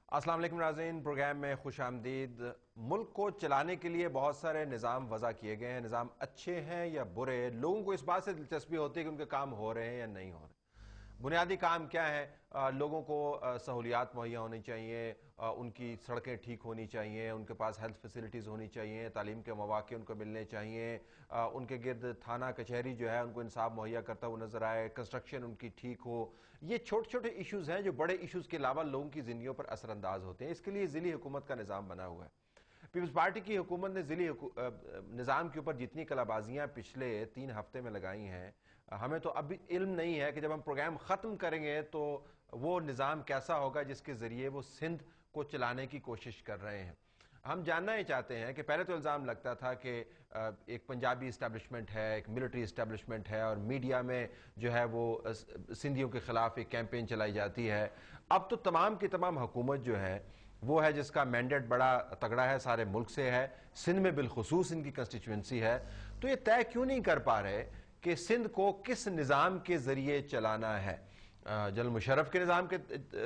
السلام علیکم ناظرین، پروگرام میں خوش آمدید۔ ملک کو چلانے کے لیے بہت سارے نظام وضع کیے گئے ہیں۔ نظام اچھے ہیں یا برے، لوگوں کو اس بات سے دلچسپی ہوتی ہے کہ ان کے کام ہو رہے ہیں یا نہیں ہو رہے۔ بنیادی کام کیا ہے؟ لوگوں کو سہولیات مہیا ہونی چاہیے، ان کی سڑکیں ٹھیک ہونی چاہیے، ان کے پاس ہیلتھ فیسلٹیز ہونی چاہیے، تعلیم کے مواقع ان کو ملنے چاہیے، ان کے گرد تھانہ کچہری جو ہے ان کو انصاف مہیا کرتا ہوا نظر آئے، کنسٹرکشن ان کی ٹھیک ہو۔ یہ چھوٹے چھوٹے ایشوز ہیں جو بڑے ایشوز کے علاوہ لوگوں کی زندگیوں پر اثر انداز ہوتے ہیں۔ اس کے لیے ضلعی حکومت کا نظام بنا ہوا ہے۔ پیپلز پارٹی کی حکومت نے ضلعی نظام کے اوپر جتنی کلا بازیاں پچھلے 3 ہفتے میں لگائی ہیں، ہمیں تو ابھی علم نہیں ہے کہ جب ہم پروگرام ختم کریں گے تو وہ نظام کیسا ہوگا جس کے ذریعے وہ سندھ کو چلانے کی کوشش کر رہے ہیں۔ ہم جاننا ہی چاہتے ہیں کہ پہلے تو الزام لگتا تھا کہ ایک پنجابی اسٹیبلشمنٹ ہے، ایک ملٹری اسٹیبلشمنٹ ہے، اور میڈیا میں جو ہے وہ سندھیوں کے خلاف ایک کیمپین چلائی جاتی ہے۔ اب تو تمام کی تمام حکومت جو ہے وہ ہے جس کا مینڈیٹ بڑا تگڑا ہے، سارے ملک سے ہے، سندھ میں بالخصوص ان کی کنسٹیچوئنسی ہے۔ تو یہ طے کیوں نہیں کر پا رہے کہ سندھ کو کس نظام کے ذریعے چلانا ہے؟ جنرل مشرف کے نظام کے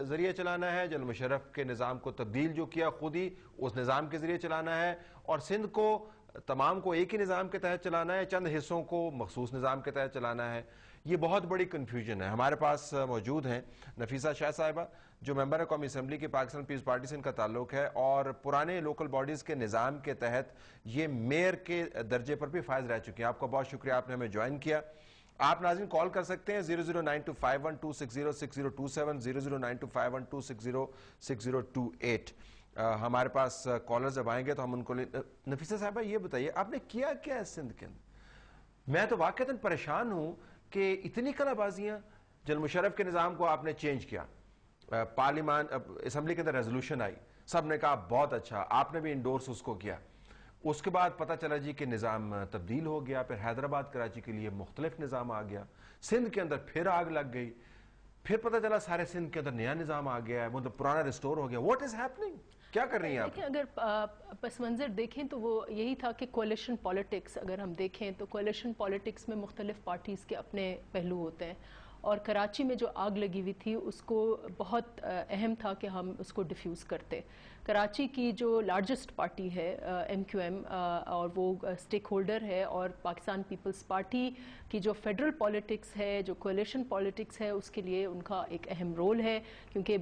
ذریعے چلانا ہے، جنرل مشرف کے نظام کو تبدیل جو کیا خود ہی اس نظام کے ذریعے چلانا ہے، اور سندھ کو تمام کو ایک ہی نظام کے تحت چلانا ہے، چند حصوں کو مخصوص نظام کے تحت چلانا ہے؟ یہ بہت بڑی کنفیوژن ہے۔ ہمارے پاس موجود ہیں نفیسہ شاہ صاحبہ، جو ممبر ہے قومی اسمبلی کی، پاکستان پیپلز پارٹی سے ان کا تعلق ہے، اور پرانے لوکل باڈیز کے نظام کے تحت یہ میئر کے درجے پر بھی فائز رہ چکی ہیں۔ آپ کا بہت شکریہ، آپ نے ہمیں جوائن کیا۔ آپ ناظرین کال کر سکتے ہیں 009251260627 009251260628۔ ہمارے پاس کالرز اب آئیں گے تو ہم ان کو نفیسہ صاحبہ یہ بتائیے آپ نے کیا کیا ہے سندھ کے اندر؟ میں تو واقعتاً پریشان ہوں کہ اتنی کلا بازیاں۔ جنرل مشرف کے نظام کو آپ نے چینج کیا، پارلیمان اسمبلی کے اندر ریزولوشن آئی، سب نے کہا بہت اچھا، آپ نے بھی انڈورس اس کو کیا۔ اس کے بعد پتہ چلا جی کہ نظام تبدیل ہو گیا، پھر حیدرآباد کراچی کے لیے مختلف نظام آ گیا، سندھ کے اندر پھر آگ لگ گئی، پھر پتہ چلا سارے سندھ کے اندر نیا نظام آ گیا ہے، مطلب پرانا ریسٹور ہو گیا۔ What is happening? کیا کر رہی ہیں آپ؟ دیکھیں، اگر پس منظر دیکھیں تو وہ یہی تھا کہ کولیشن پالیٹکس اگر ہم دیکھیں تو کولیشن پالیٹکس میں مختلف پارٹیز کے اپنے پہلو ہوتے ہیں، اور کراچی میں جو آگ لگی ہوئی تھی اس کو بہت اہم تھا کہ ہم اس کو ڈیفیوز کرتے۔ کراچی کی جو لارجسٹ پارٹی ہے ایم کیو ایم، اور وہ اسٹیک ہولڈر ہے، اور پاکستان پیپلز پارٹی کی جو فیڈرل پالیٹکس ہے، جو کولیشن پالیٹکس ہے، اس کے لیے ان کا ایک اہم رول ہے، کیونکہ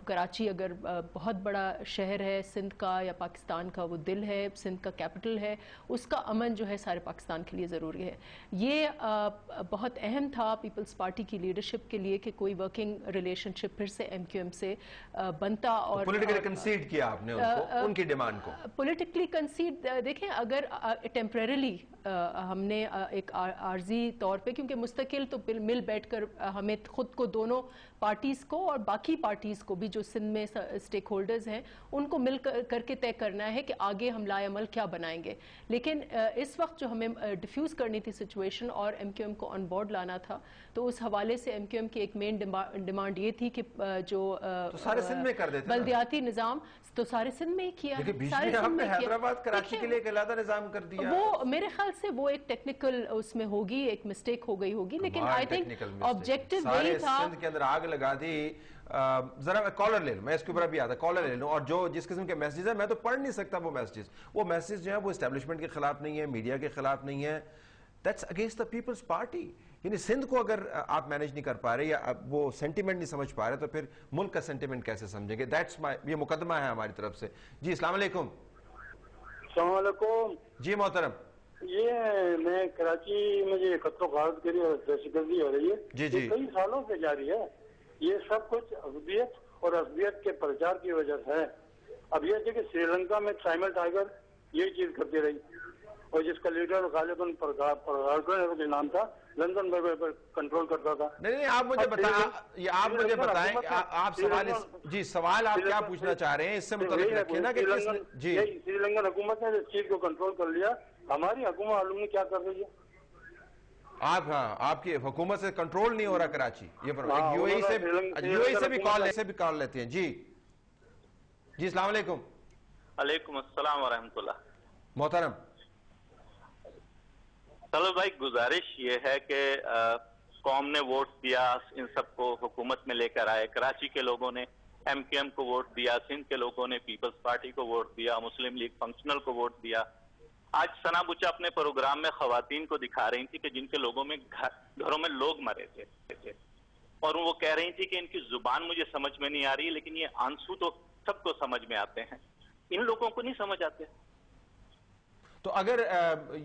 کراچی اگر بہت بڑا شہر ہے سندھ کا یا پاکستان کا، وہ دل ہے، سندھ کا کیپٹل ہے، اس کا امن جو ہے سارے پاکستان کے لیے ضروری ہے۔ یہ بہت اہم تھا پیپلز پارٹی کی لیڈرشپ کے لیے کہ کوئی ورکنگ ریلیشن شپ پھر سے ایم کیو ایم سے بنتا، اور پولیٹیکلی کنسیڈ کیا آپ نے ان کی ڈیمانڈ کو؟ پولیٹیکلی کنسیڈ دیکھیں، اگر ٹیمپریریلی ہم نے ایک عارضی طور پہ، کیونکہ مستقل تو مل بیٹھ کر ہمیں خود کو دونوں پارٹیز کو اور باقی پارٹیز کو بھی جو سندھ میں اسٹیک ہولڈرز ہیں ان کو مل کر کے طے کرنا ہے کہ آگے ہم لائے عمل کیا بنائیں گے۔ لیکن اس وقت جو ہمیں ڈیفیوز کرنی تھی سچویشن اور ایم کیو ایم کو آن بورڈ لانا تھا، تو اس حوالے سے ایم کیو ایم کی ایک مین ڈیمانڈ یہ تھی کہ جو سارے سندھ میں کر دیتے بلدیاتی نظام تو سارے سندھ میں ہی کیا ہے، سارے سندھ میں حیدرآباد کراچی کے لیے ایک علیحدہ نظام کر دیا۔ وہ میرے خیال سے وہ ایک ٹیکنیکل اس میں ہوگی، ایک مسٹیک ہو گئی ہوگی، لیکن آئی تھنک آبجیکٹو یہی تھا۔ سندھ کے اندر آگ لگا دی۔ ذرا کالر لے لوں، میں اس کے اوپر ابھی آتا کالر لے لوں، اور جو جس قسم کے میسیجز ہیں میں تو پڑھ نہیں سکتا وہ میسیج جو ہیں وہ اسٹیبلشمنٹ کے خلاف نہیں ہے، میڈیا کے خلاف نہیں ہے، that's against the Peoples Party. یعنی سندھ کو اگر آپ مینیج نہیں کر پا رہے یا وہ سینٹیمنٹ نہیں سمجھ پا رہے تو پھر ملک کا سینٹیمنٹ کیسے سمجھیں گے؟ یہ مقدمہ ہے ہماری طرف سے۔ جی السلام علیکم۔ السلام علیکم۔ جی محترم۔ یہ میں کراچی میں جو خط و غارت کے لیے دہشت گردی ہو رہی ہے، یہ کئی سالوں سے جاری ہے۔ یہ سب کچھ عصبیت اور عصبیت کے پرچار کی وجہ سے ہے۔ اب یہ دیکھیں سری لنکا میں سائمل ٹائگر یہی چیز کرتی رہی، اور جس کا لیڈر غالباً پرگار کے نام تھا، لندن میں کنٹرول کرتا تھا۔ نہیں آپ مجھے بتائیں آپ سوال آپ کیا پوچھنا چاہ رہے ہیں اس سے متعلق رکھیں نا کہ جی سری لنکن حکومت نے اس چیز کو کنٹرول کر لیا، ہماری حکومت معلوم نہیں کیا کر رہی ہے۔ آپ کی حکومت سے کنٹرول نہیں ہو رہا کراچی، یہ یو اے سے بھی کال لیتے ہیں۔ جی السلام علیکم۔ علیکم السلام ورحمۃ اللہ۔ محترم چلو بھائی، گزارش یہ ہے کہ قوم نے ووٹ دیا، ان سب کو حکومت میں لے کر آئے، کراچی کے لوگوں نے ایم کیو ایم کو ووٹ دیا, سندھ کے لوگوں نے پیپلز پارٹی کو ووٹ دیا, مسلم لیگ فنکشنل کو ووٹ دیا. آج ثنا بچہ اپنے پروگرام میں خواتین کو دکھا رہی تھی کہ جن کے لوگوں میں گھروں میں لوگ مرے تھے, اور وہ کہہ رہی تھی کہ ان کی زبان مجھے سمجھ میں نہیں آ رہی, لیکن یہ آنسو تو سب کو سمجھ میں آتے ہیں, ان لوگوں کو نہیں سمجھ آتے. تو اگر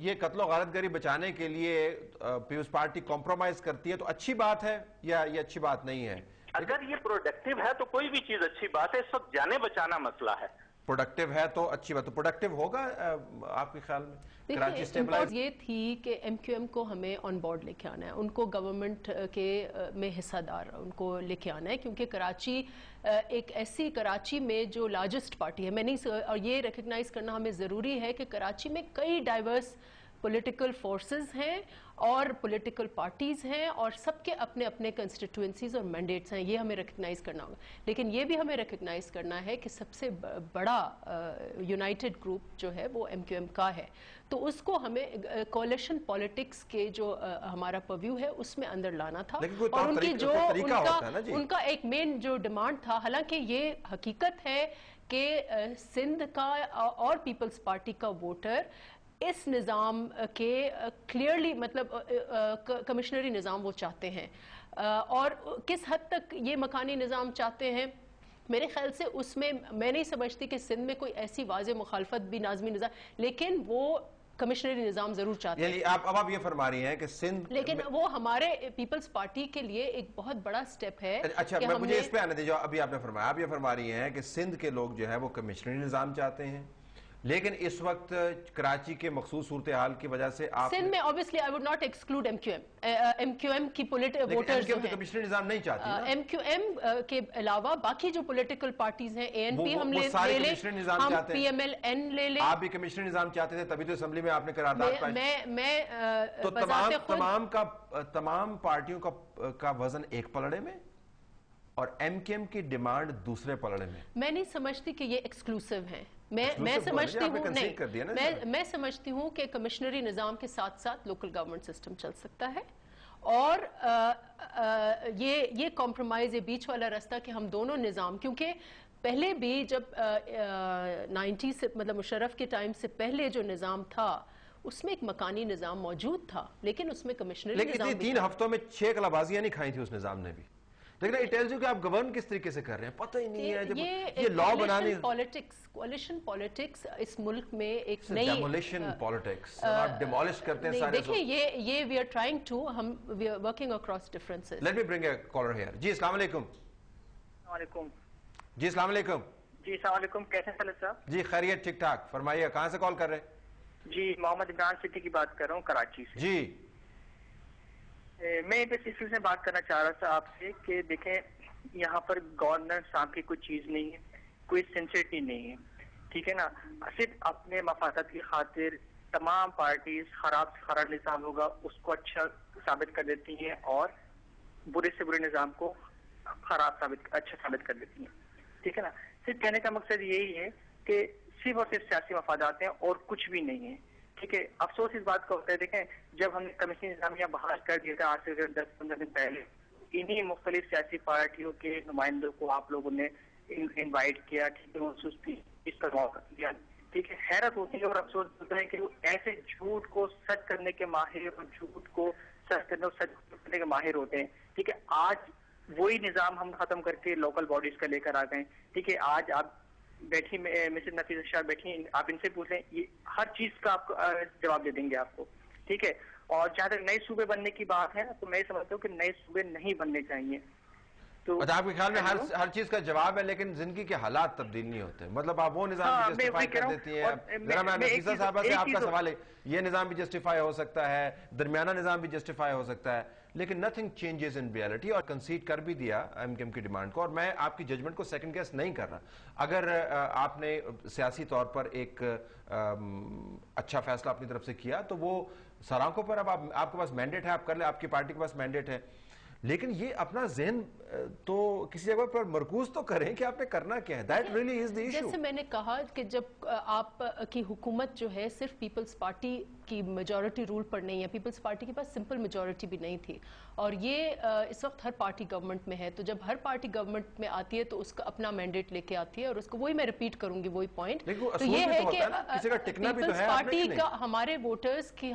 یہ قتل و غارت گری بچانے کے لیے پیپلز پارٹی کمپرومائز کرتی ہے تو اچھی بات ہے یا یہ اچھی بات نہیں ہے؟ اگر یہ پروڈکٹیو ہے تو کوئی بھی چیز اچھی بات ہے, اس وقت جانے بچانا مسئلہ ہے. پروڈکٹیو ہے تو اچھی بات. تو پروڈکٹیو ہوگا آپ کے خیال میں؟ دیکھیں, یہ تھی کہ ایم کیو ایم کو ہمیں آن بورڈ لے کے آنا ہے, ان کو گورنمنٹ کے میں حصہ دار ان کو لے کے آنا ہے, کیونکہ کراچی ایک ایسی کراچی میں جو لارجسٹ پارٹی ہے, میں نہیں, اور یہ ریکگنائز کرنا ہمیں ضروری ہے کہ کراچی میں کئی ڈائیورس پولیٹیکل فورسز ہیں اور پولیٹیکل پارٹیز ہیں, اور سب کے اپنے اپنے کنسٹیٹوئنسیز اور مینڈیٹس ہیں, یہ ہمیں ریکگنائز کرنا ہوگا. لیکن یہ بھی ہمیں ریکگنائز کرنا ہے کہ سب سے بڑا یونائٹڈ گروپ جو ہے وہ ایم کیو ایم کا ہے, تو اس کو ہمیں کولیشن پالیٹکس کے جو ہمارا پرویو ہے اس میں اندر لانا تھا. اور ان کی جو ان کا ایک مین جو ڈیمانڈ تھا, حالانکہ یہ حقیقت ہے کہ سندھ کا اور پیپلز پارٹی کا ووٹر اس نظام کے کلیئرلی مطلب کمشنری نظام وہ چاہتے ہیں, اور کس حد تک یہ مکانی نظام چاہتے ہیں, میرے خیال سے اس میں میں نہیں سمجھتی کہ سندھ میں کوئی ایسی واضح مخالفت بھی ناظمی نظام, لیکن وہ کمشنری نظام ضرور چاہتے ہیں. یعنی اب آپ یہ فرما رہی ہیں کہ سندھ, لیکن وہ ہمارے پیپلز پارٹی کے لیے ایک بہت بڑا سٹیپ ہے. اچھا, مجھے اس پہ آنے دیجیے. ابھی آپ نے فرمایا, آپ یہ فرما رہی ہیں کہ سندھ کے لوگ جو ہے وہ کمشنری نظام چاہتے ہیں, لیکن اس وقت کراچی کے مخصوص صورتحال کی وجہ سے آپ سندھ میں obviously I would not exclude M Q M کی ووٹرز جو ہیں, کمشنری نظام نہیں چاہتی نا. ایم کیو ایم کے علاوہ باقی جو پولیٹیکل پارٹیز ہیں, اے این پی ہم لے لیں, ہم پی ایم ایل این لے لیں. آپ بھی کمشنری نظام چاہتے تھے, تبھی تو اسمبلی میں آپ نے قرارداد پائی. میں تو تمام پارٹیوں کا وزن ایک پلڑے میں اور ایم کیو ایم کی ڈیمانڈ دوسرے پلڑے میں نہیں سمجھتی کہ یہ ایکسکلوسیو ہیں. میں سمجھتی ہوں کہ کمشنری نظام کے ساتھ ساتھ لوکل گورنمنٹ سسٹم چل سکتا ہے, اور یہ کمپرومائز, یہ بیچ والا راستہ کہ ہم دونوں نظام, کیونکہ پہلے بھی جب 90 سے مطلب مشرف کے ٹائم سے پہلے جو نظام تھا اس میں ایک مکانی نظام موجود تھا, لیکن اس میں کمشنری نظام, لیکن 3 ہفتوں میں 6 کلابازیاں نہیں کھائی تھی اس نظام نے بھی. لیکن it tells you کہ آپ گورن کس طریقے سے کر رہے ہیں, پتہ ہی نہیں ہے. جب یہ لا بنانے, کولیشن پالیٹکس اس ملک میں ایک نئی ڈیمولیشن پالیٹکس, آپ ڈیمولش کرتے ہیں سارے. دیکھیں یہ we are trying to, we are working across differences. Let me bring a caller here. جی السلام علیکم. السلام علیکم. جی السلام علیکم. جی السلام علیکم, کیسے ہیں خالد صاحب؟ جی خیریت, ٹھیک ٹھاک. فرمائیے کہاں سے کال کر رہے ہیں؟ جی محمد عمران سٹی کی بات کر رہا ہوں, کراچی سے. جی میں اس سلسلے میں بات کرنا چاہ رہا تھا آپ سے کہ دیکھیں یہاں پر گورننس نام کی کوئی چیز نہیں ہے, کوئی سینسٹی نہیں ہے, ٹھیک ہے نا. صرف اپنے مفادات کی خاطر تمام پارٹیز خراب سے خراب نظام ہوگا اس کو اچھا ثابت کر دیتی ہیں, اور برے سے برے نظام کو اچھا ثابت کر دیتی ہیں, ٹھیک ہے نا. صرف کہنے کا مقصد یہی ہے کہ صرف اور صرف سیاسی مفادات ہیں اور کچھ بھی نہیں ہے, ٹھیک ہے. افسوس اس بات کا ہوتا ہے, دیکھیں جب ہم نے کمیشن نظامیہ بحال کر دیا تھا آج سے 10-15 دن پہلے, انہی مختلف سیاسی پارٹیوں کے نمائندوں کو آپ لوگوں نے انوائٹ کیا, ٹھیک ہے, اس پر موقع دیا, ٹھیک ہے. حیرت ہوتی ہے اور افسوس ہوتا ہے کہ وہ ایسے جھوٹ کو سچ کرنے کے ماہر اور جھوٹ کو سچ کرنے اور سچ کرنے کے ماہر ہوتے ہیں, ٹھیک ہے. آج وہی نظام ہم ختم کر کے لوکل باڈیز کا لے کر آ گئے, ٹھیک ہے. آج آپ بیٹھی مسز نفیسہ شاہ بیٹھی, آپ ان سے پوچھیں, یہ ہر چیز کا آپ کو جواب دے دیں گے آپ کو, ٹھیک ہے. اور جہاں تک نئے صوبے بننے کی بات ہے تو میں سمجھتا ہوں کہ نئے صوبے نہیں بننے چاہیے. تو آپ کے خیال میں ہر چیز کا جواب ہے, لیکن زندگی کے حالات تبدیل نہیں ہوتے. مطلب آپ وہ نظام بھی جسٹیفائی کر دیتی ہیں. ذرا میں نفیسہ صاحبہ سے آپ کا سوال ہے, یہ نظام بھی جسٹیفائی ہو سکتا ہے, درمیانہ نظام بھی جسٹیفائی ہو سکتا ہے, لیکن نتھنگ چینجز ان ریالٹی. اور کنسیڈ کر بھی دیا ایم کیو ایم کی ڈیمانڈ کو, اور میں آپ کی ججمنٹ کو سیکنڈ گیس نہیں کر رہا. اگر آپ نے سیاسی طور پر ایک اچھا فیصلہ اپنی طرف سے کیا تو وہ سرانکوں پر, اب آپ کے پاس مینڈیٹ ہے, آپ کر لیں, آپ کی پارٹی کے پاس مینڈیٹ ہے, لیکن یہ اپنا ذہن تو کسی جگہ پر مرکوز تو کریں کہ آپ نے کرنا کیا ہے. That really is the issue. جیسے میں نے کہا کہ جب آپ کی حکومت جو ہے صرف پیپلز پارٹی کی میجورٹی رول پر نہیں ہے, پیپلز پارٹی کے پاس سمپل میجورٹی بھی نہیں تھی, اور یہ اس وقت ہر پارٹی گورنمنٹ میں ہے. تو جب ہر پارٹی گورنمنٹ میں آتی ہے تو اس کا اپنا مینڈیٹ لے کے آتی ہے, اور اس کو وہی میں ریپیٹ کروں گی وہی پوائنٹ. تو یہ ہے کہ پیپلز پارٹی کا ہمارے ووٹرز کی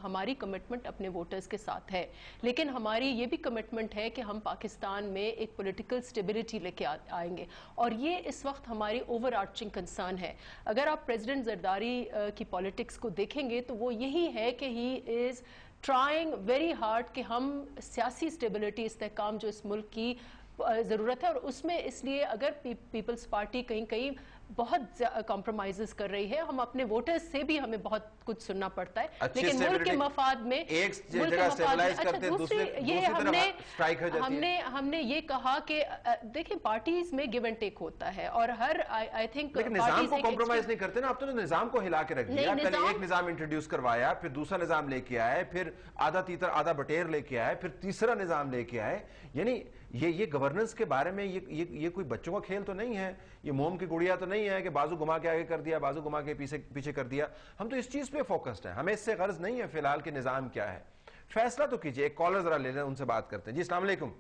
ہماری کمٹمنٹ اپنے ووٹرز کے ساتھ ہے, لیکن ہماری یہ بھی کمٹمنٹ ہے کہ ہم پاکستان میں ایک پولیٹیکل سٹیبلٹی لے کے آئیں گے, اور یہ اس وقت ہماری اوور آرچنگ کنسرن ہے. اگر آپ پریزیڈنٹ زرداری کی پالیٹکس کو دیکھیں گے تو وہ یہی ہے کہ ہی از ٹرائنگ ویری ہارڈ کہ ہم سیاسی سٹیبلٹی, استحکام جو اس ملک کی ضرورت ہے, اور اس میں اس لیے اگر پیپلز پارٹی کہیں کہیں بہت کمپرومائزز کر رہی ہے, ہم اپنے ووٹرز سے بھی ہمیں بہت کچھ سننا پڑتا ہے, لیکن ملک کے مفاد میں ہم نے یہ کہا کہ دیکھیں پارٹیز میں گیو اینڈ ٹیک ہوتا ہے, اور ہر آئی تھنک نظام کو کمپرومائز نہیں کرتے نا آپ. تو نظام کو ہلا کے رکھ دیا, پہلے ایک نظام انٹروڈیوس کروایا, پھر دوسرا نظام لے کے آئے, پھر آدھا تیتر آدھا بٹیر لے کے آئے, پھر تیسرا نظام لے کے آئے. یعنی یہ گورننس کے بارے میں یہ کوئی بچوں کا کھیل تو نہیں ہے, یہ موم کی گڑیا تو نہیں ہے کہ بازو گھما کے آگے کر دیا, بازو گھما کے پیچھے کر دیا. ہم تو اس چیز پہ فوکسڈ ہیں, ہمیں اس سے غرض نہیں ہے فی الحال کہ نظام کیا ہے. فیصلہ تو کیجئے. ایک کالر ذرا لے لیں, ان سے بات کرتے ہیں. جی السلام علیکم.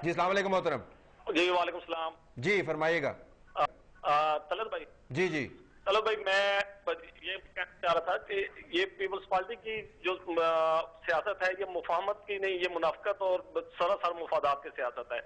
جی السلام علیکم محترم. جی وعلیکم السلام. جی فرمائیے گا. طلعت بھائی. جی جی طلعت بھائی, میں یہ کہنا چاہ رہا تھا کہ یہ پیپلز پارٹی کی جو سیاست ہے یہ مفاہمت کی نہیں, یہ منافقت اور سراسر مفادات کی سیاست ہے.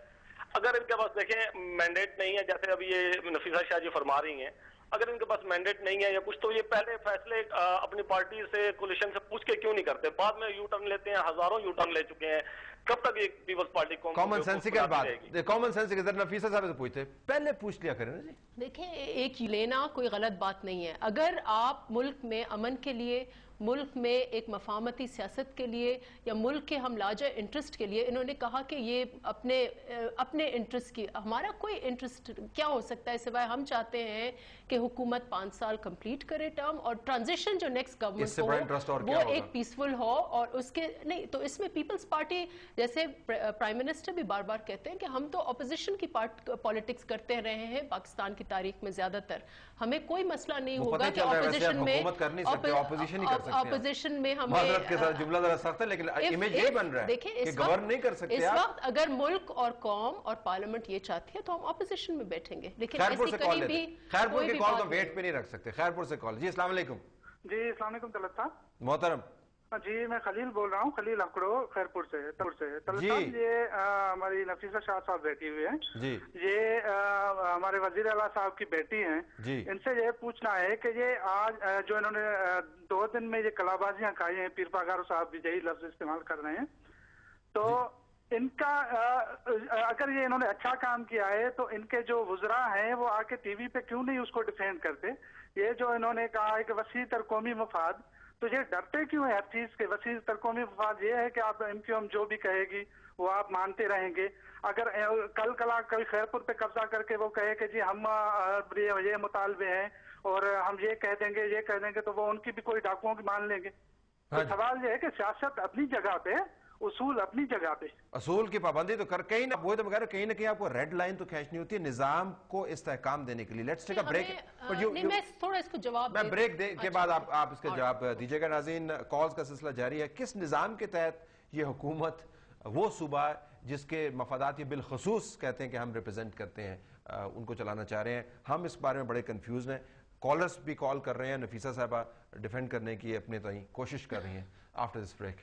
اگر ان کے پاس دیکھیں مینڈیٹ نہیں ہے, جیسے ابھی یہ نفیسہ شاہ جی فرما رہی ہیں, اگر ان کے پاس مینڈیٹ نہیں ہے یا کچھ, تو یہ پہلے فیصلے اپنی پارٹی سے کولیشن سے پوچھ کے کیوں نہیں کرتے, بعد میں یو ٹرن لیتے ہیں, ہزاروں یو ٹرن لے چکے ہیں. کب تک یہ پیپلز پارٹی کو کامن سینسیکل بات, کامن سینسیکل نفیسہ صاحب سے پوچھتے, پہلے پوچھ لیا کریں نا جی. دیکھیں ایک لینا کوئی غلط بات نہیں ہے. اگر آپ ملک میں امن کے لیے, ملک میں ایک مفاہمتی سیاست کے لیے, یا ملک کے ہم لاجر انٹرسٹ کے لیے, انہوں نے کہا کہ یہ اپنے انٹرسٹ کی, ہمارا کوئی انٹرسٹ کیا ہو سکتا ہے سوائے ہم چاہتے ہیں کہ حکومت 5 سال کمپلیٹ کرے ٹرم, اور ٹرانزیشن جو نیکسٹ گورنمنٹ کو وہ ایک پیسفل ہو, اور اس کے نہیں تو اس میں پیپلز پارٹی جیسے پرائم منسٹر بھی بار بار کہتے ہیں کہ ہم تو اپوزیشن کی پالیٹکس کرتے رہے ہیں پاکستان کی تاریخ میں زیادہ تر, ہمیں کوئی مسئلہ نہیں ہوگا کہ اپوزیشن میں ہمیں معذرت کے ساتھ جملہ ذرا سخت ہے لیکن امیج یہی بن رہا ہے کہ گورن نہیں کر سکتے. اس وقت اگر ملک اور قوم اور پارلیمنٹ یہ چاہتی ہے تو ہم اپوزیشن میں بیٹھیں گے, لیکن ایسی کہیں بھی خیرپور کی کال کو ویٹ پہ نہیں رکھ سکتے. خیرپور سے کال. جی السلام علیکم. جی السلام علیکم طلعت صاحب. محترم. جی میں خلیل بول رہا ہوں, خلیل اکڑو خیرپور سے. طلعت صاحب یہ ہماری نفیسہ شاہ صاحب بیٹھی ہوئی ہیں جی, یہ ہمارے وزیر اعلیٰ صاحب کی بیٹی ہیں جی, ان سے یہ پوچھنا ہے کہ یہ آج جو انہوں نے 2 دن میں یہ کلابازیاں کھائی ہیں, پیر پاگارو صاحب بھی یہی لفظ استعمال کر رہے ہیں, تو ان کا اگر یہ انہوں نے اچھا کام کیا ہے تو ان کے جو وزراء ہیں وہ آ کے ٹی وی پہ کیوں نہیں اس کو ڈیفینڈ کرتے. یہ جو انہوں نے کہا ہے کہ وسیع تر قومی مفاد, تو یہ ڈرتے کیوں ہیں ہر چیز کے؟ وسیع تر قومی مفاد یہ ہے کہ آپ MQM جو بھی کہے گی وہ آپ مانتے رہیں گے. اگر کل خیرپور پہ قبضہ کر کے وہ کہے کہ جی ہم یہ مطالبے ہیں اور ہم یہ کہہ دیں گے تو وہ ان کی بھی کوئی ڈاکوؤں کی مان لیں گے. تو سوال یہ ہے کہ سیاست اپنی جگہ پہ, اصول اپنی جگہ پہ, اصول کی پابندی تو کہیں نہ وہ تو مگر کہیں نہ کہیں آپ کو ریڈ لائن تو کھینچنی ہوتی ہے نظام کو استحکام دینے کے لیے. Let's take a break. میں تھوڑا اس کو جواب میں بریک کے بعد آپ اس کا جواب دیجیے گا. ناظرین کالز کا سلسلہ جاری ہے. کس نظام کے تحت یہ حکومت, وہ صوبہ جس کے مفادات یہ بالخصوص کہتے ہیں کہ ہم ریپرزینٹ کرتے ہیں, ان کو چلانا چاہ رہے ہیں؟ ہم اس بارے میں بڑے کنفیوز ہیں. کالرز بھی کال کر رہے ہیں, نفیسہ صاحبہ ڈیفینڈ کرنے کی اپنے تئیں کوشش کر رہی ہیں. After this break.